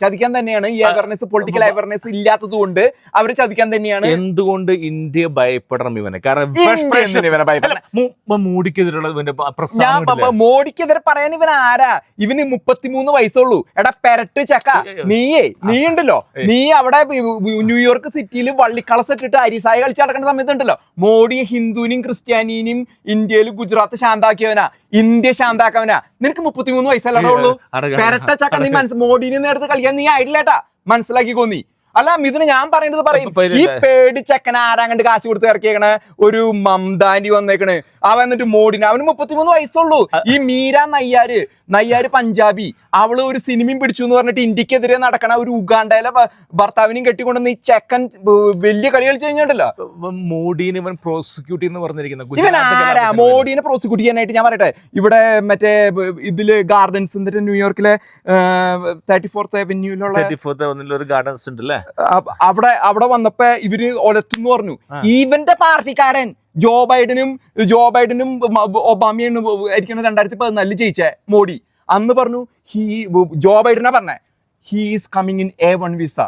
ചതിക്കാൻ തന്നെയാണ്. ഈ awareness, political awareness ഇല്ലാത്തത് കൊണ്ട് അവർ ചതിക്കാൻ തന്നെയാണ്. എന്തുകൊണ്ട് ഇന്ത്യ ഭയപ്പെടണം ഇവനെ? കാരണം മോഡിക്കെതിരുള്ള മോഡിക്കെതിരെ പറയാൻ ഇവൻ ആരാ? ഇവന് 33 വയസ്സുള്ളൂ. എടാ പെരട്ട് ചക്ക, നീ ഉണ്ടല്ലോ, നീ അവിടെ ന്യൂയോർക്ക് സിറ്റിയിൽ വള്ളിക്കളസ് ഇട്ടിട്ട് അരിസായ കളിച്ച് നടക്കുന്ന സമയത്തുണ്ടല്ലോ, മോഡി ഹിന്ദുവിനും ക്രിസ്ത്യാനിനും ഇന്ത്യയിൽ ഗുജറാത്ത് ശാന്താക്കിയവനാ, ഇന്ത്യ ശാന്താക്കവനാ. നിനക്ക് 33 വയസ്സല്ലേ ഉള്ളൂ. പെരട്ട ചക്ക, നീ മോഡിനെ നേരത്തെ കളിക്കാൻ നീ ആയിട്ടില്ലേട്ടാ, മനസ്സിലാക്കിക്കോ നീ. അല്ല മിഥുന, ഞാൻ പറയുന്നത് പറയും. ഈ പേടി ചെക്കൻ ആരാങ്ങണ്ട് കാശ് കൊടുത്ത് ഇറക്കിയേക്കണ ഒരു മംദാനി വന്നേക്കണ്. അവൻ എന്നിട്ട് മോഡിന്, അവന് 33 വയസ്സുള്ളൂ. ഈ മീര നയ്യാര് പഞ്ചാബി, അവള് ഒരു സിനിമയും പിടിച്ചു എന്ന് പറഞ്ഞിട്ട് ഇന്ത്യക്കെതിരെ നടക്കണ ഒരു ഉഗാണ്ടയിലെ ഭർത്താവിനെയും കെട്ടിക്കൊണ്ടെന്ന് ഈ ചെക്കൻ വലിയ കളി കളിച്ചു കഴിഞ്ഞിട്ടല്ലോ. മോഡിനെ ഇവൻ പ്രോസിക്യൂട്ട് എന്ന് പറഞ്ഞിരിക്കുന്നത്. ഇവൻ ആരാ മോഡിനെ പ്രോസിക്യൂട്ട് ചെയ്യാനായിട്ട്? ഞാൻ പറയട്ടെ, ഇവിടെ മറ്റേ ഇതില് ഗാർഡൻസ്, എന്നിട്ട് ന്യൂയോർക്കിലെ 34th Avenueലുള്ള ഒരു ഗാർഡൻസ് ഉണ്ടല്ലേ, അവിടെ വന്നപ്പോ ഇവര് ഒലത്തുന്ന് പറഞ്ഞു. ഇവന്റെ പാർട്ടിക്കാരൻ ജോ ബൈഡനും ഒബാമയാണ് ആയിരിക്കണം 2014 ജയിച്ച മോഡി. അന്ന് പറഞ്ഞു ജോ ബൈഡനാ പറഞ്ഞേ, he is coming in A1 visa.